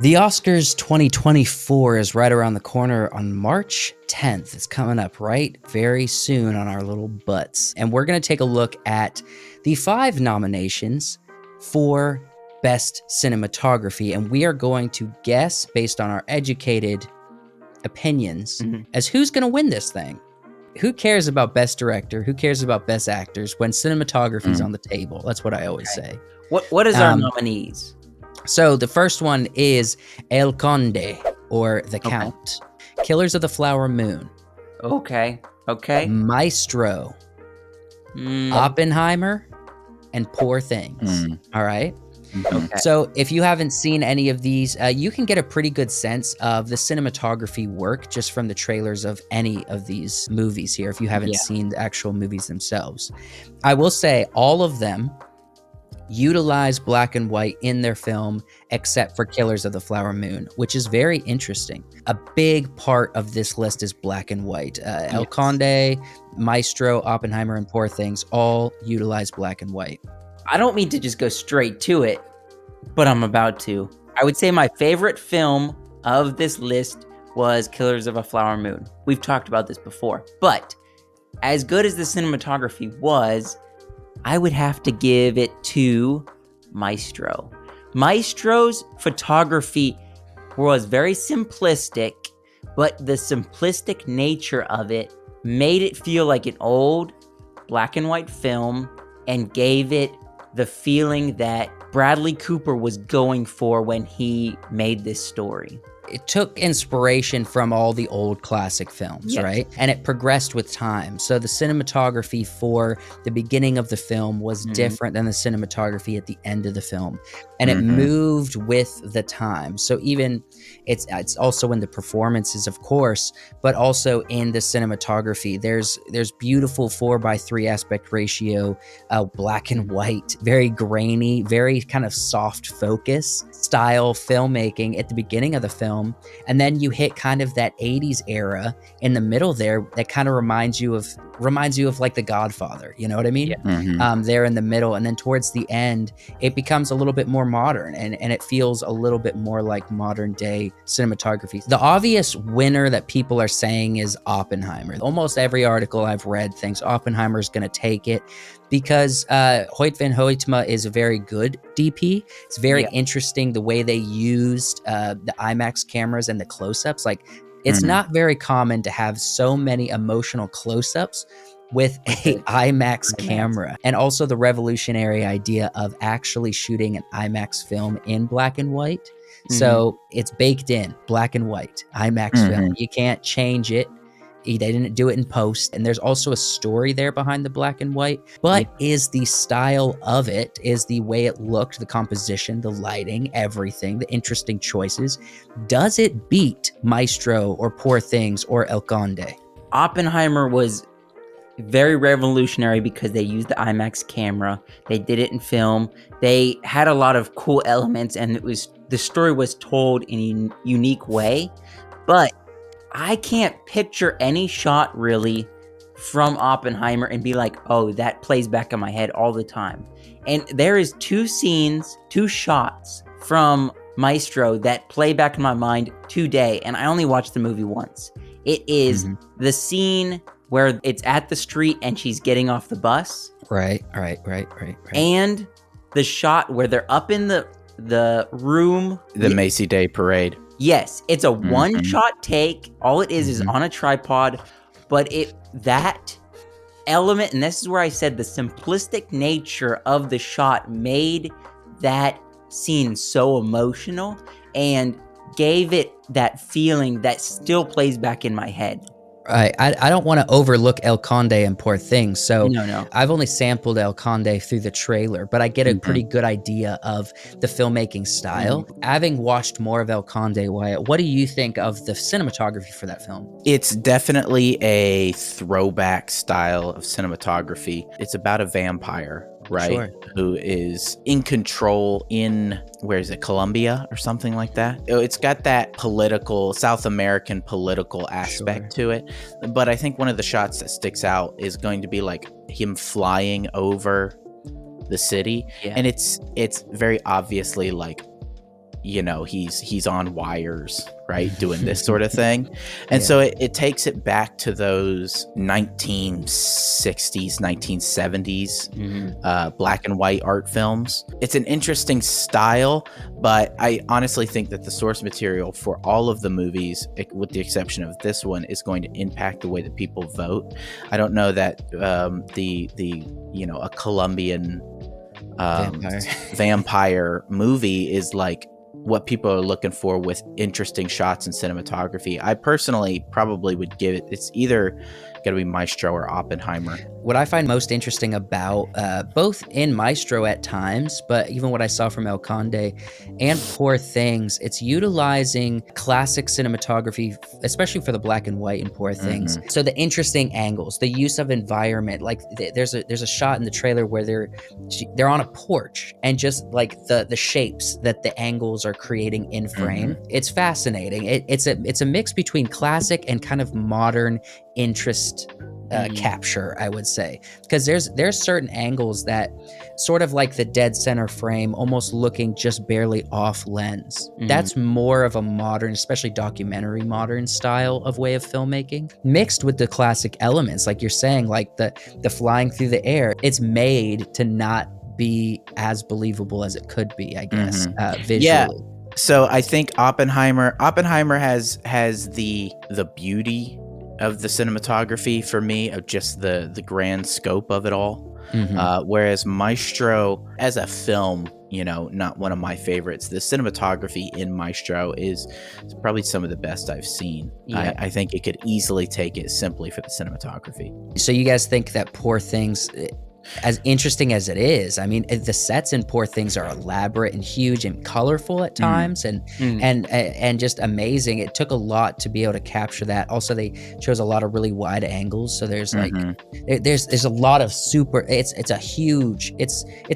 The Oscars 2024 is right around the corner on March 10th. It's coming up right very soon on our little butts. And we're going to take a look at the 5 nominations for Best Cinematography. And we are going to guess based on our educated opinions as who's going to win this thing. Who cares about Best Director? Who cares about Best Actors when cinematography is on the table? That's what I always say. What is our nominees? So the first one is El Conde, or The Count. Killers of the Flower Moon. Okay. Maestro. Oppenheimer, and Poor Things. All right? Okay. So if you haven't seen any of these, you can get a pretty good sense of the cinematography work just from the trailers of any of these movies here, if you haven't seen the actual movies themselves. I will say all of them utilize black and white in their film, except for Killers of the Flower Moon, which is very interesting. A big part of this list is black and white. El Conde, Maestro, Oppenheimer, and Poor Things all utilize black and white. I don't mean to just go straight to it, but I'm about to. I would say my favorite film of this list was Killers of a Flower Moon. We've talked about this before, but as good as the cinematography was, I would have to give it to Maestro. Maestro's photography was very simplistic, but the simplistic nature of it made it feel like an old black and white film and gave it the feeling that Bradley Cooper was going for when he made this story. It took inspiration from all the old classic films, right? And it progressed with time. So the cinematography for the beginning of the film was different than the cinematography at the end of the film. And it moved with the time. So even it's also in the performances, of course, but also in the cinematography. There's beautiful 4:3 aspect ratio, black and white, very grainy, very kind of soft focus style filmmaking at the beginning of the film. And then you hit kind of that 80s era in the middle there that kind of reminds you of like The Godfather, you know what I mean? There in the middle. And then towards the end, it becomes a little bit more modern and it feels a little bit more like modern day cinematography. The obvious winner that people are saying is Oppenheimer. Almost every article I've read thinks Oppenheimer is going to take it because Hoyt van Hoytema is a very good DP. It's very interesting the way they used the IMAX cameras and the close-ups. Like, it's not very common to have so many emotional close-ups with a IMAX camera. And also the revolutionary idea of actually shooting an IMAX film in black and white. So it's baked in, black and white, IMAX film. You can't change it. They didn't do it in post. And there's also a story there behind the black and white. But is the style of it, is the way it looked, the composition, the lighting, everything, the interesting choices, does it beat Maestro or Poor Things or El Conde? Oppenheimer was very revolutionary because they used the IMAX camera. They did it in film. They had a lot of cool elements, and the story was told in a unique way. But I can't picture any shot really from Oppenheimer and be like, oh, that plays back in my head all the time. And there is 2 shots from Maestro that play back in my mind today, and I only watched the movie once. It is the scene where it's at the street and she's getting off the bus. Right. And the shot where they're up in the room. The Macy Day Parade. Yes, it's a one-shot take. All it is on a tripod, but that element, and this is where I said the simplistic nature of the shot made that scene so emotional and gave it that feeling that still plays back in my head. Right. I don't want to overlook El Conde and Poor Things. So No. I've only sampled El Conde through the trailer, but I get a pretty good idea of the filmmaking style. Having watched more of El Conde, Wyatt, what do you think of the cinematography for that film? It's definitely a throwback style of cinematography. It's about a vampire, right? Sure. Who is in control in, where is it, Colombia or something like that? It's got that South American political aspect to it. But I think one of the shots that sticks out is going to be like him flying over the city. And it's very obviously like you know, he's on wires, right, doing this sort of thing. And so it takes it back to those 1960s, 1970s black and white art films. It's an interesting style, but I honestly think that the source material for all of the movies, with the exception of this one, is going to impact the way that people vote. I don't know that the you know, a Colombian vampire movie is like what people are looking for with interesting shots and cinematography. I personally probably would give it, it's either going to be Maestro or Oppenheimer. What I find most interesting about both in Maestro at times, but even what I saw from El Conde and Poor Things, it's utilizing classic cinematography, especially for the black and white in Poor Things. So the interesting angles, the use of environment, like there's a shot in the trailer where they're on a porch, and just like the shapes that the angles are creating in frame. It's fascinating. It's a mix between classic and kind of modern interest capture, I would say, because there's certain angles that sort of like the dead center frame, almost looking just barely off lens. That's more of a modern, especially documentary modern style of way of filmmaking, mixed with the classic elements, like you're saying, like the flying through the air. It's made to not be as believable as it could be, I guess, visually. Yeah. So I think Oppenheimer has the beauty of the cinematography for me, of just the grand scope of it all. Whereas Maestro, as a film, you know, not one of my favorites. The cinematography in Maestro is probably some of the best I've seen. I think it could easily take it simply for the cinematography. So you guys think that Poor Things, as interesting as it is, I mean, the sets in Poor Things are elaborate and huge and colorful at times, and just amazing. It took a lot to be able to capture that. Also, they chose a lot of really wide angles, so there's like there's a lot of super. It's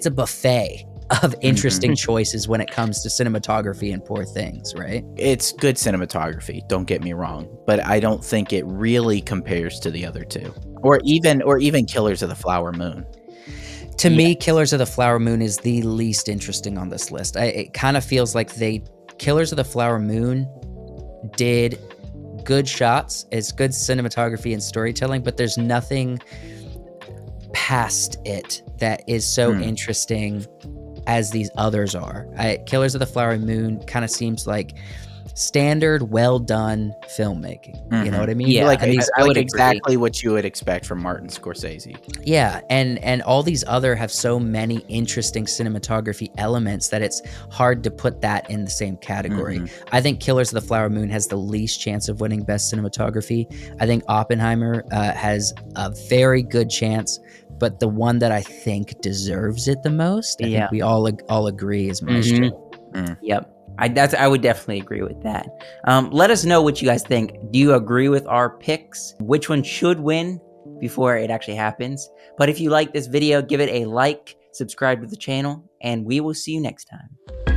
a buffet of interesting choices when it comes to cinematography and Poor Things, right? It's good cinematography, don't get me wrong, but I don't think it really compares to the other two, or even Killers of the Flower Moon. To me, Killers of the Flower Moon is the least interesting on this list. It kind of feels like Killers of the Flower Moon did good shots, it's good cinematography and storytelling, but there's nothing past it that is so interesting as these others are. Killers of the Flower Moon kind of seems like standard, well done filmmaking. You know what I mean? Yeah, like, I would exactly what you would expect from Martin Scorsese. Yeah, and all these other have so many interesting cinematography elements that it's hard to put that in the same category. I think Killers of the Flower Moon has the least chance of winning best cinematography. I think Oppenheimer has a very good chance, but the one that I think deserves it the most, I think we all agree, is Maestro. Yep. I would definitely agree with that. Let us know what you guys think. Do you agree with our picks? Which one should win before it actually happens? But if you like this video, give it a like, subscribe to the channel, and we will see you next time.